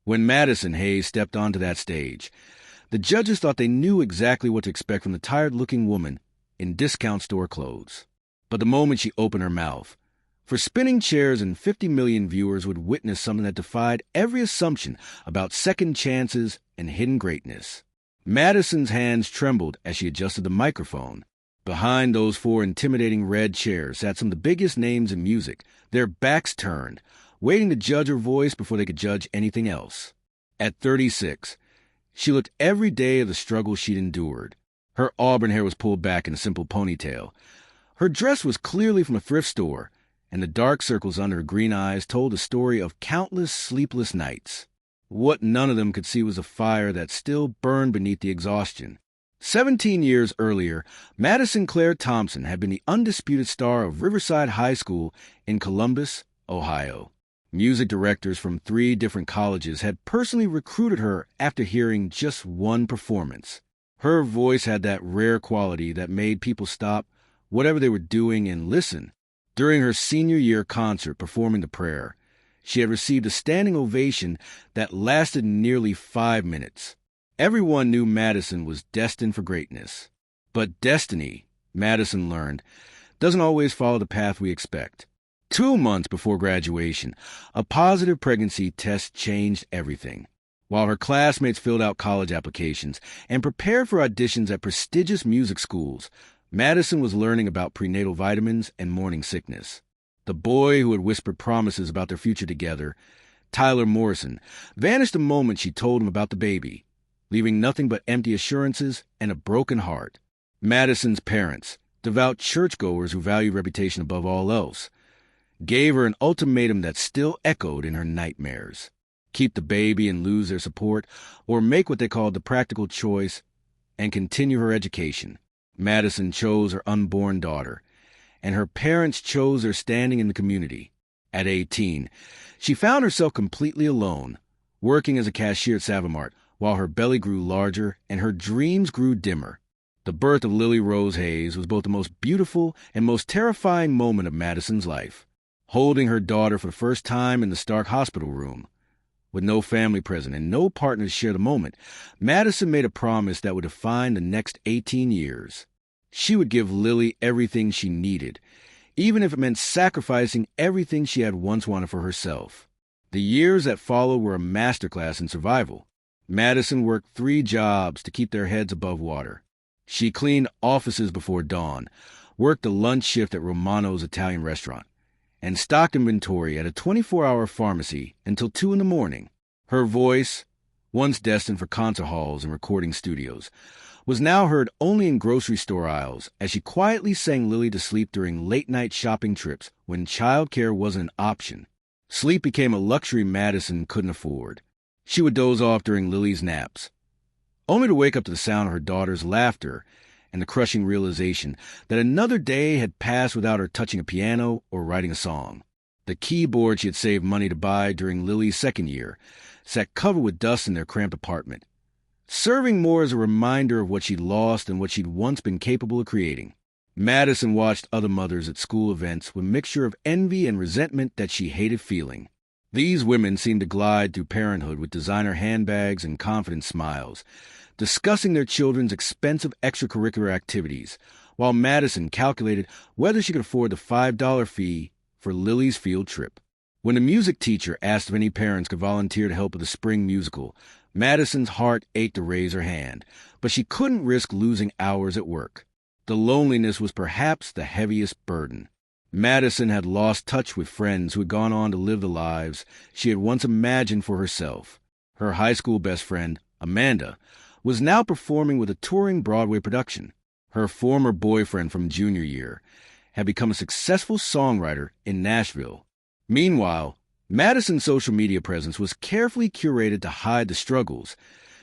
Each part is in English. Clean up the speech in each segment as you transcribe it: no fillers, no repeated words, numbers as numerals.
When Madison Hayes stepped onto that stage, the judges thought they knew exactly what to expect from the tired-looking woman in discount store clothes. But the moment she opened her mouth, for spinning chairs and 50 million viewers would witness something that defied every assumption about second chances and hidden greatness. Madison's hands trembled as she adjusted the microphone. Behind those 4 intimidating red chairs sat some of the biggest names in music, their backs turned, waiting to judge her voice before they could judge anything else. At 36, she looked every day of the struggle she'd endured. Her auburn hair was pulled back in a simple ponytail. Her dress was clearly from a thrift store, and the dark circles under her green eyes told the story of countless sleepless nights. What none of them could see was a fire that still burned beneath the exhaustion. 17 years earlier, Madison Claire Thompson had been the undisputed star of Riverside High School in Columbus, Ohio. Music directors from 3 different colleges had personally recruited her after hearing just one performance. Her voice had that rare quality that made people stop whatever they were doing and listen. During her senior year concert performing The Prayer, she had received a standing ovation that lasted nearly 5 minutes. Everyone knew Madison was destined for greatness. But destiny, Madison learned, doesn't always follow the path we expect. 2 months before graduation, a positive pregnancy test changed everything. While her classmates filled out college applications and prepared for auditions at prestigious music schools, Madison was learning about prenatal vitamins and morning sickness. The boy who had whispered promises about their future together, Tyler Morrison, vanished the moment she told him about the baby, leaving nothing but empty assurances and a broken heart. Madison's parents, devout churchgoers who valued reputation above all else, gave her an ultimatum that still echoed in her nightmares. Keep the baby and lose their support, or make what they called the practical choice and continue her education. Madison chose her unborn daughter, and her parents chose their standing in the community. At 18, she found herself completely alone, working as a cashier at Savamart, while her belly grew larger and her dreams grew dimmer. The birth of Lily Rose Hayes was both the most beautiful and most terrifying moment of Madison's life. Holding her daughter for the first time in the Stark hospital room, with no family present and no partner to share the moment, Madison made a promise that would define the next 18 years. She would give Lily everything she needed, even if it meant sacrificing everything she had once wanted for herself. The years that followed were a masterclass in survival. Madison worked 3 jobs to keep their heads above water. She cleaned offices before dawn, worked the lunch shift at Romano's Italian restaurant, and stocked inventory at a 24-hour pharmacy until 2 in the morning. Her voice, once destined for concert halls and recording studios, was now heard only in grocery store aisles as she quietly sang Lily to sleep during late-night shopping trips when childcare wasn't an option. Sleep became a luxury Madison couldn't afford. She would doze off during Lily's naps, only to wake up to the sound of her daughter's laughter and the crushing realization that another day had passed without her touching a piano or writing a song. The keyboard she had saved money to buy during Lily's second year sat covered with dust in their cramped apartment, serving more as a reminder of what she'd lost and what she'd once been capable of creating. Madison watched other mothers at school events with a mixture of envy and resentment that she hated feeling. These women seemed to glide through parenthood with designer handbags and confident smiles, discussing their children's expensive extracurricular activities, while Madison calculated whether she could afford the $5 fee for Lily's field trip. When a music teacher asked if any parents could volunteer to help with the spring musical, Madison's heart ached to raise her hand, but she couldn't risk losing hours at work. The loneliness was perhaps the heaviest burden. Madison had lost touch with friends who had gone on to live the lives she had once imagined for herself. Her high school best friend, Amanda, was now performing with a touring Broadway production. Her former boyfriend from junior year had become a successful songwriter in Nashville. Meanwhile, Madison's social media presence was carefully curated to hide the struggles,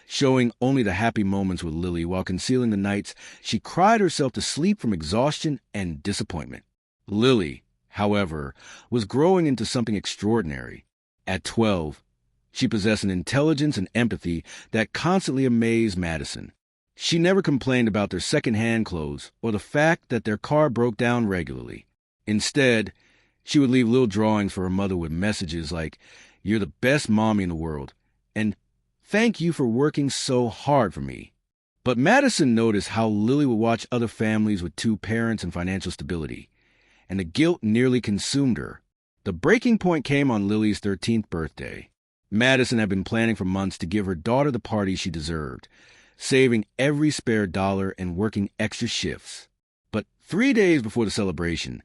showing only the happy moments with Lily while concealing the nights she cried herself to sleep from exhaustion and disappointment. Lily, however, was growing into something extraordinary. At 12, she possessed an intelligence and empathy that constantly amazed Madison. She never complained about their second-hand clothes or the fact that their car broke down regularly. Instead, she would leave little drawings for her mother with messages like, "You're the best mommy in the world, and thank you for working so hard for me. But Madison noticed how Lily would watch other families with two parents and financial stability, and the guilt nearly consumed her. The breaking point came on Lily's 13th birthday. Madison had been planning for months to give her daughter the party she deserved, saving every spare dollar and working extra shifts. But 3 days before the celebration,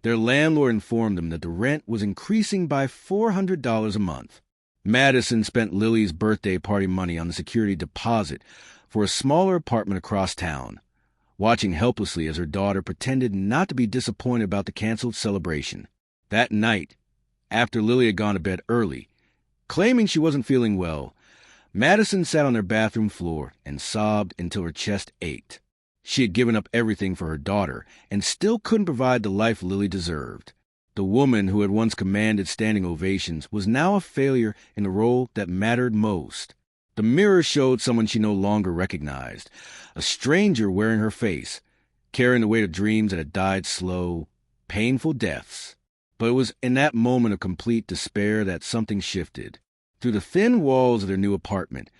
their landlord informed them that the rent was increasing by $400 a month. Madison spent Lily's birthday party money on the security deposit for a smaller apartment across town, watching helplessly as her daughter pretended not to be disappointed about the canceled celebration. That night, after Lily had gone to bed early, claiming she wasn't feeling well, Madison sat on their bathroom floor and sobbed until her chest ached. She had given up everything for her daughter and still couldn't provide the life Lily deserved. The woman who had once commanded standing ovations was now a failure in the role that mattered most. The mirror showed someone she no longer recognized, a stranger wearing her face, carrying the weight of dreams that had died slow, painful deaths. But it was in that moment of complete despair that something shifted. Through the thin walls of their new apartment,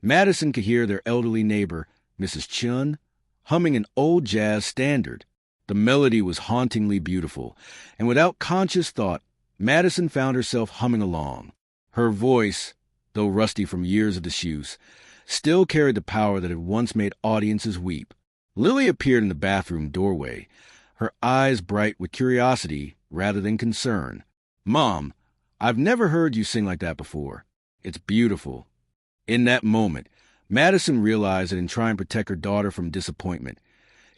Madison could hear their elderly neighbor, Mrs. Chun, humming an old jazz standard. The melody was hauntingly beautiful, and without conscious thought, Madison found herself humming along. Her voice, though rusty from years of disuse, still carried the power that had once made audiences weep. Lily appeared in the bathroom doorway, her eyes bright with curiosity rather than concern. "Mom, I've never heard you sing like that before. It's beautiful." In that moment, Madison realized that in trying to protect her daughter from disappointment,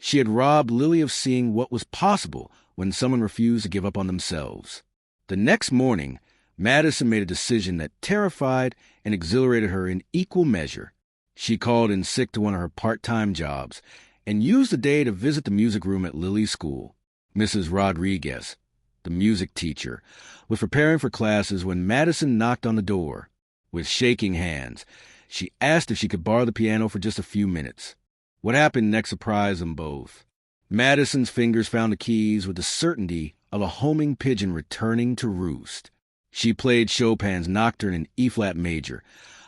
she had robbed Lily of seeing what was possible when someone refused to give up on themselves. The next morning, Madison made a decision that terrified and exhilarated her in equal measure. She called in sick to one of her part-time jobs and used the day to visit the music room at Lily's school. Mrs. Rodriguez, the music teacher, was preparing for classes when Madison knocked on the door. With shaking hands, she asked if she could borrow the piano for just a few minutes. What happened next surprised them both. Madison's fingers found the keys with the certainty of a homing pigeon returning to roost. She played Chopin's Nocturne in E-flat major,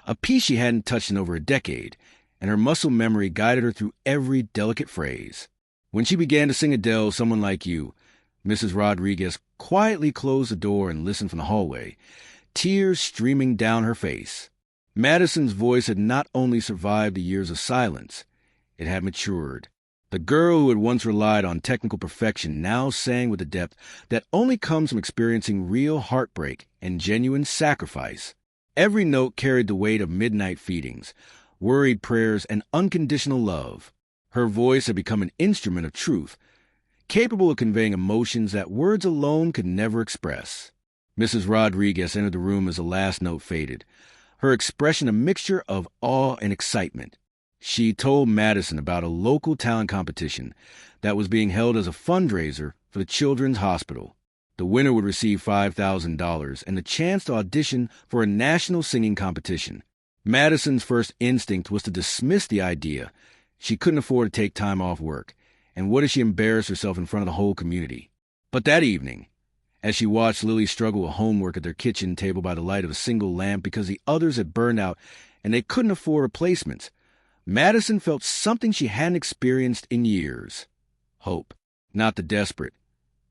a piece she hadn't touched in over a decade, and her muscle memory guided her through every delicate phrase. When she began to sing Adele's Someone Like You, Mrs. Rodriguez quietly closed the door and listened from the hallway, tears streaming down her face. Madison's voice had not only survived the years of silence, it had matured. The girl who had once relied on technical perfection now sang with a depth that only comes from experiencing real heartbreak and genuine sacrifice. Every note carried the weight of midnight feedings, worried prayers, and unconditional love. Her voice had become an instrument of truth, capable of conveying emotions that words alone could never express. Mrs. Rodriguez entered the room as the last note faded, her expression a mixture of awe and excitement. She told Madison about a local talent competition that was being held as a fundraiser for the Children's Hospital. The winner would receive $5,000 and the chance to audition for a national singing competition. Madison's first instinct was to dismiss the idea. She couldn't afford to take time off work, and what if she embarrassed herself in front of the whole community? But that evening, as she watched Lily struggle with homework at their kitchen table by the light of a single lamp because the others had burned out and they couldn't afford replacements, Madison felt something she hadn't experienced in years. Hope. Not the desperate,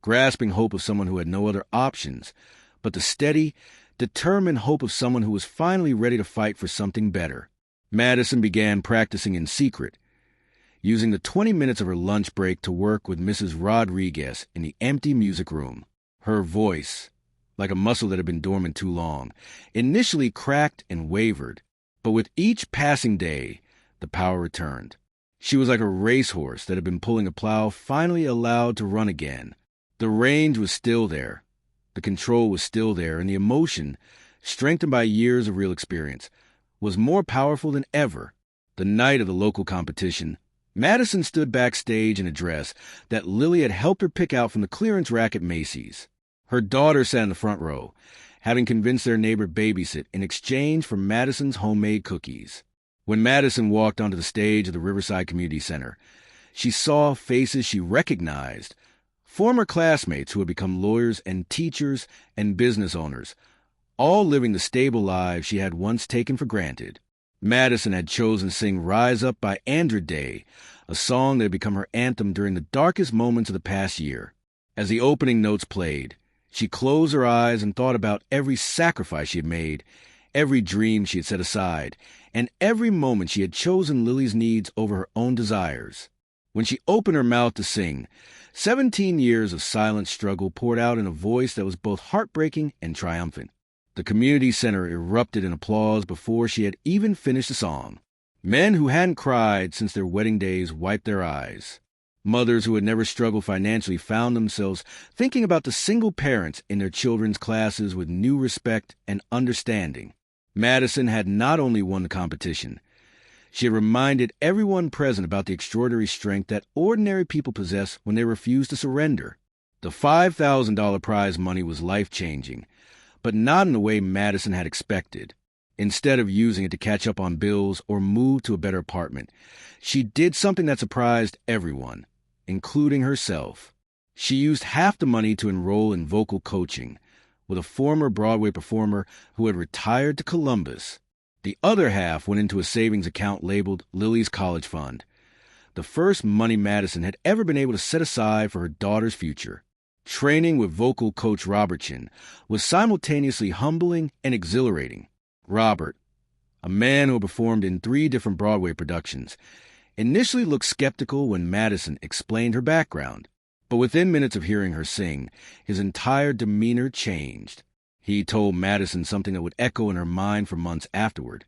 grasping hope of someone who had no other options, but the steady, determined hope of someone who was finally ready to fight for something better. Madison began practicing in secret, using the 20 minutes of her lunch break to work with Mrs. Rodriguez in the empty music room. Her voice, like a muscle that had been dormant too long, initially cracked and wavered, but with each passing day, the power returned. She was like a racehorse that had been pulling a plow finally allowed to run again. The range was still there, the control was still there, and the emotion, strengthened by years of real experience, was more powerful than ever. The night of the local competition, Madison stood backstage in a dress that Lily had helped her pick out from the clearance rack at Macy's. Her daughter sat in the front row, having convinced their neighbor to babysit in exchange for Madison's homemade cookies. When Madison walked onto the stage of the Riverside Community Center, she saw faces she recognized, former classmates who had become lawyers and teachers and business owners, all living the stable lives she had once taken for granted. Madison had chosen to sing Rise Up by Andra Day, a song that had become her anthem during the darkest moments of the past year. As the opening notes played, she closed her eyes and thought about every sacrifice she had made, every dream she had set aside, and every moment she had chosen Lily's needs over her own desires. When she opened her mouth to sing, 17 years of silent struggle poured out in a voice that was both heartbreaking and triumphant. The community center erupted in applause before she had even finished the song. Men who hadn't cried since their wedding days wiped their eyes. Mothers who had never struggled financially found themselves thinking about the single parents in their children's classes with new respect and understanding. Madison had not only won the competition, she had reminded everyone present about the extraordinary strength that ordinary people possess when they refuse to surrender. The $5,000 prize money was life-changing, but not in the way Madison had expected. Instead of using it to catch up on bills or move to a better apartment, she did something that surprised everyone, including herself. She used half the money to enroll in vocal coaching with a former Broadway performer who had retired to Columbus. The other half went into a savings account labeled Lily's College Fund, the first money Madison had ever been able to set aside for her daughter's future. Training with vocal coach Robertson was simultaneously humbling and exhilarating. Robert, a man who had performed in 3 different Broadway productions, initially looked skeptical when Madison explained her background. But within minutes of hearing her sing, his entire demeanor changed. He told Madison something that would echo in her mind for months afterward.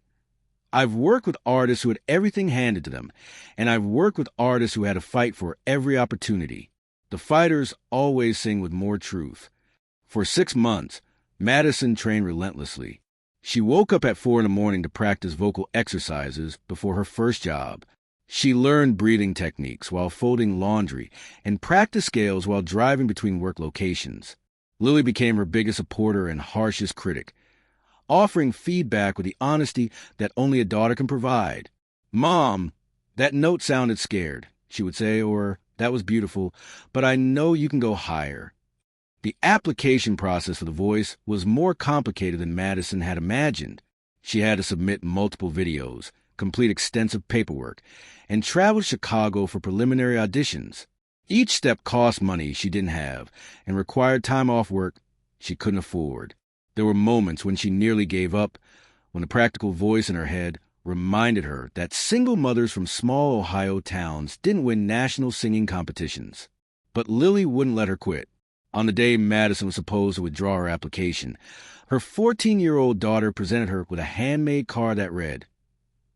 I've worked with artists who had everything handed to them, and I've worked with artists who had to fight for every opportunity. The fighters always sing with more truth. For 6 months, Madison trained relentlessly. She woke up at 4 a.m. to practice vocal exercises before her first job. She learned breathing techniques while folding laundry and practiced scales while driving between work locations. Lily became her biggest supporter and harshest critic, offering feedback with the honesty that only a daughter can provide. "Mom, that note sounded scared," she would say, or "that was beautiful, but I know you can go higher." The application process for the voice was more complicated than Madison had imagined. She had to submit multiple videos, complete extensive paperwork, and travel to Chicago for preliminary auditions. Each step cost money she didn't have and required time off work she couldn't afford. There were moments when she nearly gave up, when the practical voice in her head reminded her that single mothers from small Ohio towns didn't win national singing competitions. But Lily wouldn't let her quit. On the day Madison was supposed to withdraw her application, her 14-year-old daughter presented her with a handmade card that read,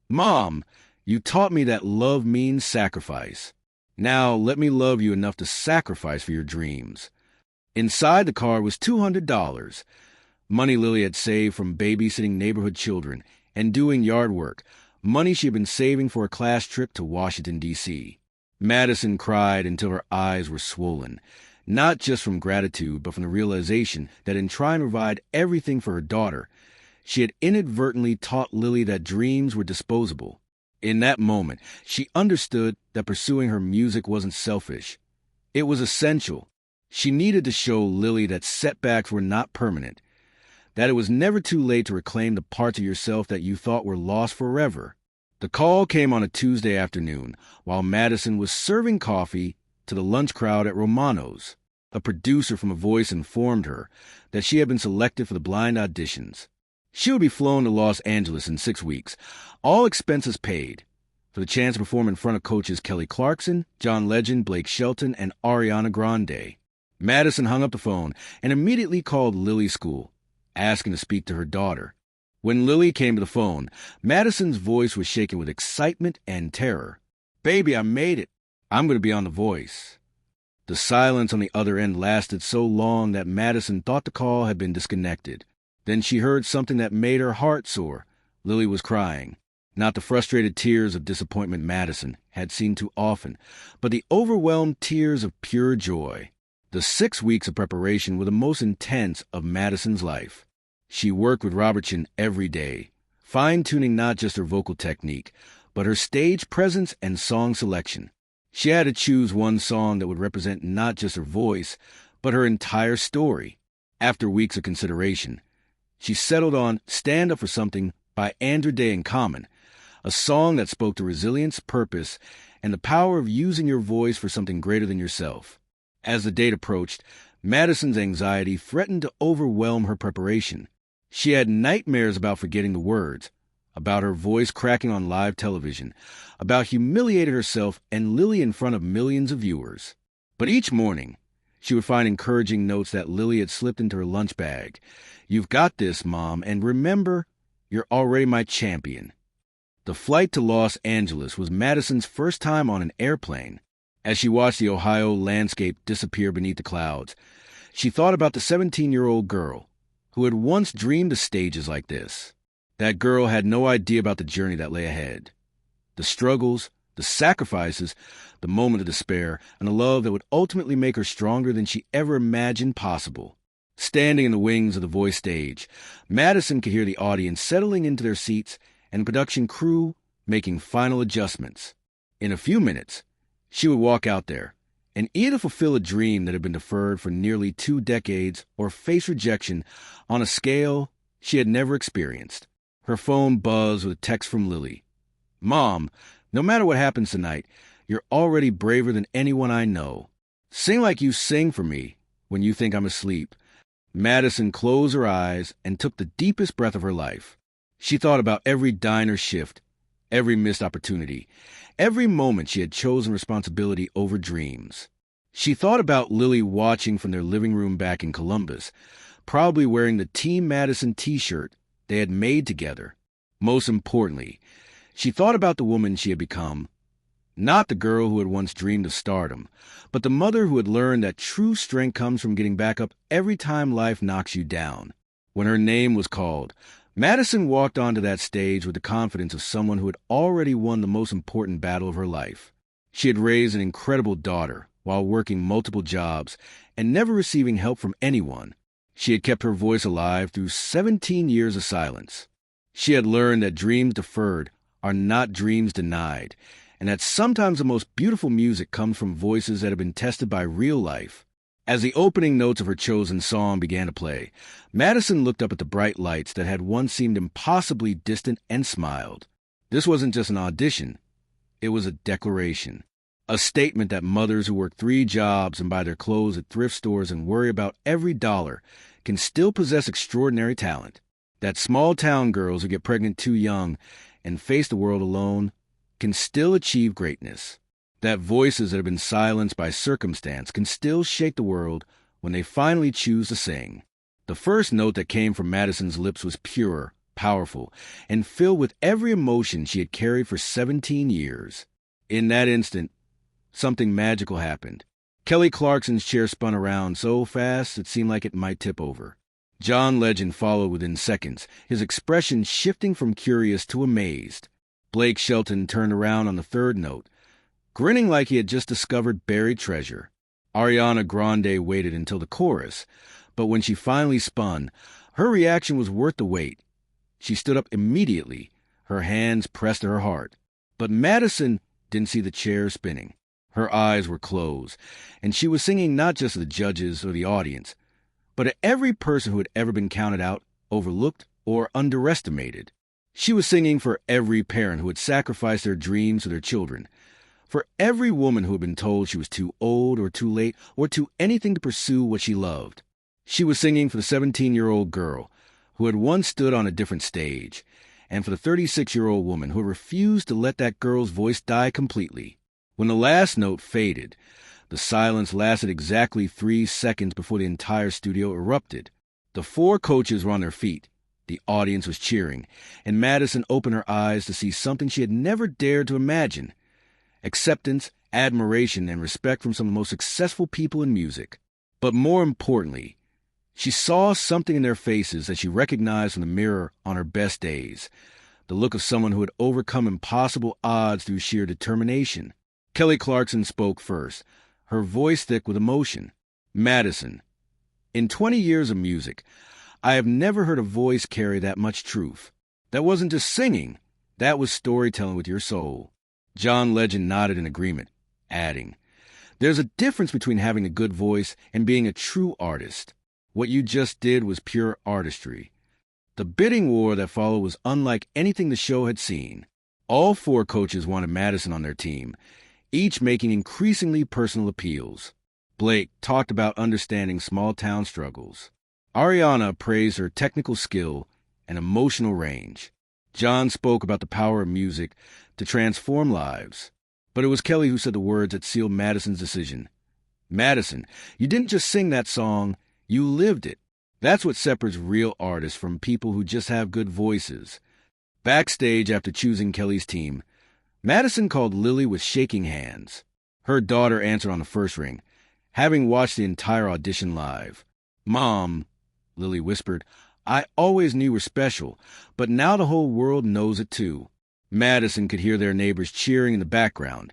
"Mom, you taught me that love means sacrifice. Now let me love you enough to sacrifice for your dreams." Inside the card was $200, money Lily had saved from babysitting neighborhood children and doing yard work, money she had been saving for a class trip to Washington, D.C. Madison cried until her eyes were swollen, not just from gratitude, but from the realization that in trying to provide everything for her daughter, she had inadvertently taught Lily that dreams were disposable. In that moment, she understood that pursuing her music wasn't selfish. It was essential. She needed to show Lily that setbacks were not permanent, that it was never too late to reclaim the parts of yourself that you thought were lost forever. The call came on a Tuesday afternoon while Madison was serving coffee to the lunch crowd at Romano's. A producer from A Voice informed her that she had been selected for the blind auditions. She would be flown to Los Angeles in 6 weeks, all expenses paid, for the chance to perform in front of coaches Kelly Clarkson, John Legend, Blake Shelton, and Ariana Grande. Madison hung up the phone and immediately called Lily's school, asking to speak to her daughter. When Lily came to the phone, Madison's voice was shaken with excitement and terror. "Baby, I made it. I'm going to be on The Voice." The silence on the other end lasted so long that Madison thought the call had been disconnected. Then she heard something that made her heart soar. Lily was crying. Not the frustrated tears of disappointment Madison had seen too often, but the overwhelmed tears of pure joy. The 6 weeks of preparation were the most intense of Madison's life. She worked with Robertson every day, fine-tuning not just her vocal technique, but her stage presence and song selection. She had to choose one song that would represent not just her voice, but her entire story. After weeks of consideration, She settled on Stand Up for Something by Andra Day and Common, a song that spoke to resilience, purpose, and the power of using your voice for something greater than yourself. As the date approached, Madison's anxiety threatened to overwhelm her preparation. She had nightmares about forgetting the words, about her voice cracking on live television, about humiliating herself and Lily in front of millions of viewers. But each morning, she would find encouraging notes that Lily had slipped into her lunch bag. "You've got this, Mom, and remember, you're already my champion." The flight to Los Angeles was Madison's first time on an airplane. As she watched the Ohio landscape disappear beneath the clouds, she thought about the 17-year-old girl who had once dreamed of stages like this. That girl had no idea about the journey that lay ahead. The struggles, the sacrifices, the moment of despair, and the love that would ultimately make her stronger than she ever imagined possible. Standing in the wings of the Voice stage, Madison could hear the audience settling into their seats and the production crew making final adjustments. In a few minutes, she would walk out there and either fulfill a dream that had been deferred for nearly 2 decades or face rejection on a scale she had never experienced. Her phone buzzed with a text from Lily. "Mom, no matter what happens tonight, you're already braver than anyone I know. Sing like you sing for me when you think I'm asleep." Madison closed her eyes and took the deepest breath of her life. She thought about every diner shift, every missed opportunity, every moment she had chosen responsibility over dreams. She thought about Lily watching from their living room back in Columbus, probably wearing the Team Madison t-shirt they had made together. Most importantly, she thought about the woman she had become, not the girl who had once dreamed of stardom, but the mother who had learned that true strength comes from getting back up every time life knocks you down. When her name was called, Madison walked onto that stage with the confidence of someone who had already won the most important battle of her life. She had raised an incredible daughter while working multiple jobs and never receiving help from anyone. She had kept her voice alive through 17 years of silence. She had learned that dreams deferred are not dreams denied, and that sometimes the most beautiful music comes from voices that have been tested by real life. As the opening notes of her chosen song began to play, Madison looked up at the bright lights that had once seemed impossibly distant and smiled. This wasn't just an audition. It was a declaration. A statement that mothers who work 3 jobs and buy their clothes at thrift stores and worry about every dollar can still possess extraordinary talent. That small-town girls who get pregnant too young and face the world alone can still achieve greatness. That voices that have been silenced by circumstance can still shake the world when they finally choose to sing. The first note that came from Madison's lips was pure, powerful, and filled with every emotion she had carried for 17 years. In that instant, something magical happened. Kelly Clarkson's chair spun around so fast it seemed like it might tip over. John Legend followed within seconds, his expression shifting from curious to amazed. Blake Shelton turned around on the third note, grinning like he had just discovered buried treasure. Ariana Grande waited until the chorus, but when she finally spun, her reaction was worth the wait. She stood up immediately, her hands pressed to her heart. But Madison didn't see the chair spinning. Her eyes were closed, and she was singing not just to the judges or the audience, but to every person who had ever been counted out, overlooked, or underestimated. She was singing for every parent who had sacrificed their dreams for their children, for every woman who had been told she was too old or too late or too anything to pursue what she loved. She was singing for the 17-year-old girl who had once stood on a different stage, and for the 36-year-old woman who refused to let that girl's voice die completely. When the last note faded, the silence lasted exactly 3 seconds before the entire studio erupted. The 4 coaches were on their feet. The audience was cheering, and Madison opened her eyes to see something she had never dared to imagine. Acceptance, admiration, and respect from some of the most successful people in music. But more importantly, she saw something in their faces that she recognized from the mirror on her best days. The look of someone who had overcome impossible odds through sheer determination. Kelly Clarkson spoke first, her voice thick with emotion. "Madison, in 20 years of music, I have never heard a voice carry that much truth. That wasn't just singing. That was storytelling with your soul." John Legend nodded in agreement, adding, "There's a difference between having a good voice and being a true artist. What you just did was pure artistry. The bidding war that followed was unlike anything the show had seen. All 4 coaches wanted Madison on their team, each making increasingly personal appeals. Blake talked about understanding small-town struggles. Ariana praised her technical skill and emotional range. John spoke about the power of music to transform lives. But it was Kelly who said the words that sealed Madison's decision. "Madison, you didn't just sing that song, you lived it." That's what separates real artists from people who just have good voices. Backstage after choosing Kelly's team, Madison called Lily with shaking hands. Her daughter answered on the first ring, having watched the entire audition live. "Mom," Lily whispered, "I always knew you were special, but now the whole world knows it too." Madison could hear their neighbors cheering in the background,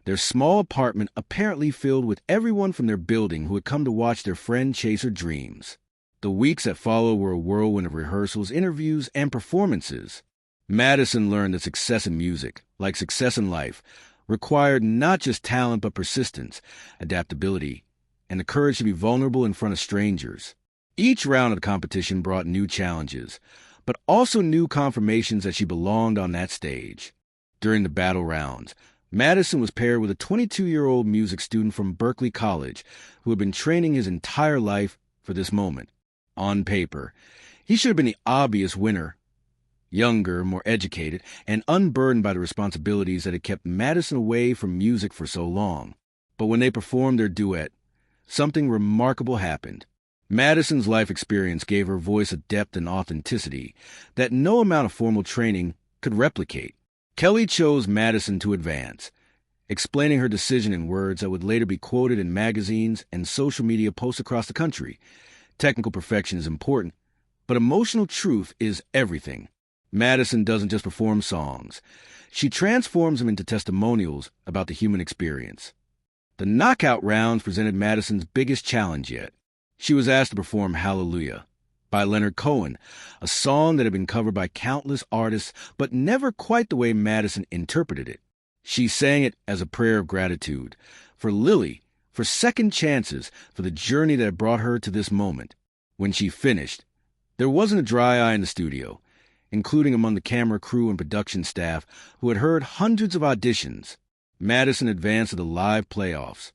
their small apartment apparently filled with everyone from their building who had come to watch their friend chase her dreams. The weeks that followed were a whirlwind of rehearsals, interviews, and performances. Madison learned that success in music, like success in life, required not just talent but persistence, adaptability, and the courage to be vulnerable in front of strangers. Each round of the competition brought new challenges, but also new confirmations that she belonged on that stage. During the battle rounds, Madison was paired with a 22-year-old music student from Berklee College who had been training his entire life for this moment. On paper, he should have been the obvious winner. Younger, more educated, and unburdened by the responsibilities that had kept Madison away from music for so long. But when they performed their duet, something remarkable happened. Madison's life experience gave her voice a depth and authenticity that no amount of formal training could replicate. Kelly chose Madison to advance, explaining her decision in words that would later be quoted in magazines and social media posts across the country. Technical perfection is important, but emotional truth is everything. Madison doesn't just perform songs. She transforms them into testimonials about the human experience. The knockout rounds presented Madison's biggest challenge yet. She was asked to perform Hallelujah by Leonard Cohen, a song that had been covered by countless artists, but never quite the way Madison interpreted it. She sang it as a prayer of gratitude for Lily, for second chances, for the journey that had brought her to this moment. When she finished, there wasn't a dry eye in the studio, including among the camera crew and production staff who had heard hundreds of auditions. Madison advanced to the live playoffs,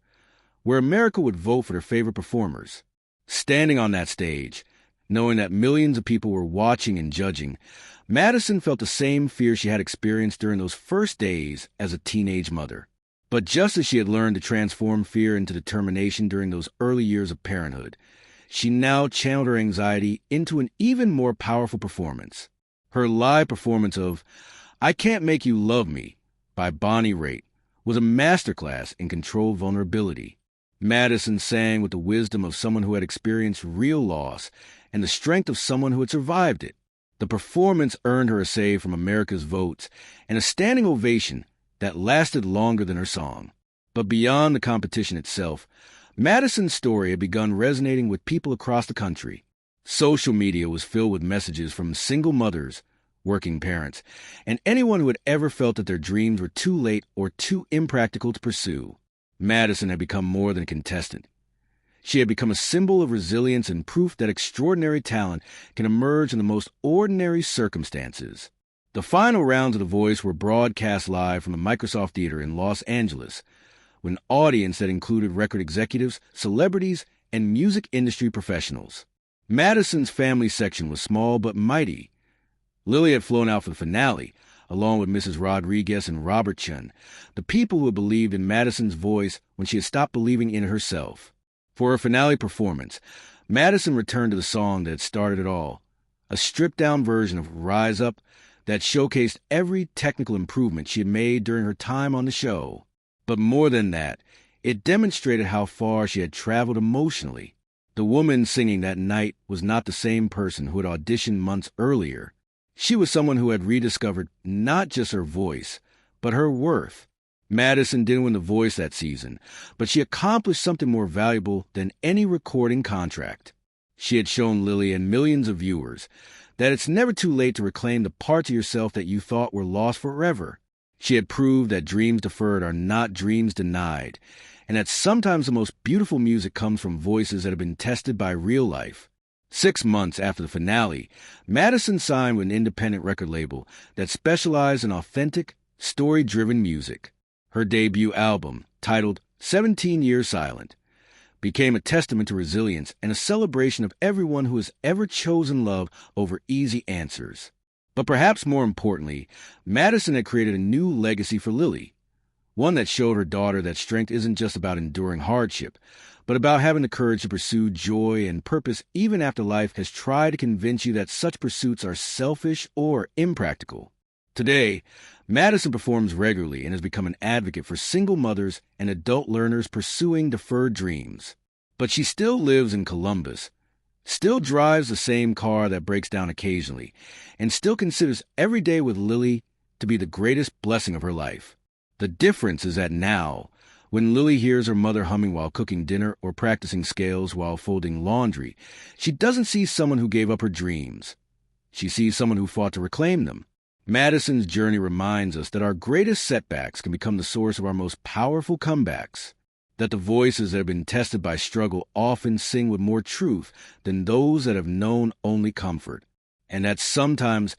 where America would vote for their favorite performers. Standing on that stage, knowing that millions of people were watching and judging, Madison felt the same fear she had experienced during those first days as a teenage mother. But just as she had learned to transform fear into determination during those early years of parenthood, she now channeled her anxiety into an even more powerful performance. Her live performance of "I Can't Make You Love Me" by Bonnie Raitt was a masterclass in controlled vulnerability. Madison sang with the wisdom of someone who had experienced real loss and the strength of someone who had survived it. The performance earned her a save from America's votes and a standing ovation that lasted longer than her song. But beyond the competition itself, Madison's story had begun resonating with people across the country. Social media was filled with messages from single mothers, working parents, and anyone who had ever felt that their dreams were too late or too impractical to pursue. Madison had become more than a contestant. She had become a symbol of resilience and proof that extraordinary talent can emerge in the most ordinary circumstances. The final rounds of The Voice were broadcast live from the Microsoft Theater in Los Angeles, with an audience that included record executives, celebrities, and music industry professionals. Madison's family section was small but mighty. Lily had flown out for the finale, along with Mrs. Rodriguez and Robert Chun, the people who had believed in Madison's voice when she had stopped believing in herself. For her finale performance, Madison returned to the song that had started it all, a stripped-down version of Rise Up that showcased every technical improvement she had made during her time on the show. But more than that, it demonstrated how far she had traveled emotionally. The woman singing that night was not the same person who had auditioned months earlier. She was someone who had rediscovered not just her voice, but her worth. Madison didn't win The Voice that season, but she accomplished something more valuable than any recording contract. She had shown Lily and millions of viewers that it's never too late to reclaim the parts of yourself that you thought were lost forever. She had proved that dreams deferred are not dreams denied, and that sometimes the most beautiful music comes from voices that have been tested by real life. 6 months after the finale, Madison signed with an independent record label that specialized in authentic, story-driven music. Her debut album, titled 17 Years Silent, became a testament to resilience and a celebration of everyone who has ever chosen love over easy answers. But perhaps more importantly, Madison had created a new legacy for Lily, one that showed her daughter that strength isn't just about enduring hardship, but about having the courage to pursue joy and purpose even after life has tried to convince you that such pursuits are selfish or impractical. Today, Madison performs regularly and has become an advocate for single mothers and adult learners pursuing deferred dreams. But she still lives in Columbus, still drives the same car that breaks down occasionally, and still considers every day with Lily to be the greatest blessing of her life. The difference is that now, when Lily hears her mother humming while cooking dinner or practicing scales while folding laundry, she doesn't see someone who gave up her dreams. She sees someone who fought to reclaim them. Madison's journey reminds us that our greatest setbacks can become the source of our most powerful comebacks, that the voices that have been tested by struggle often sing with more truth than those that have known only comfort, and that sometimes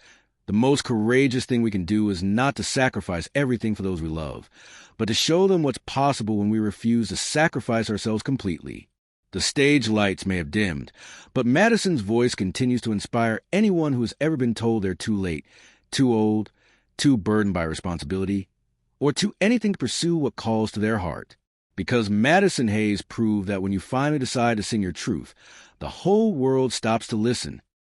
the most courageous thing we can do is not to sacrifice everything for those we love, but to show them what's possible when we refuse to sacrifice ourselves completely. The stage lights may have dimmed, but Madison's voice continues to inspire anyone who has ever been told they're too late, too old, too burdened by responsibility, or too anything to pursue what calls to their heart. Because Madison Hayes proved that when you finally decide to sing your truth, the whole world stops to listen,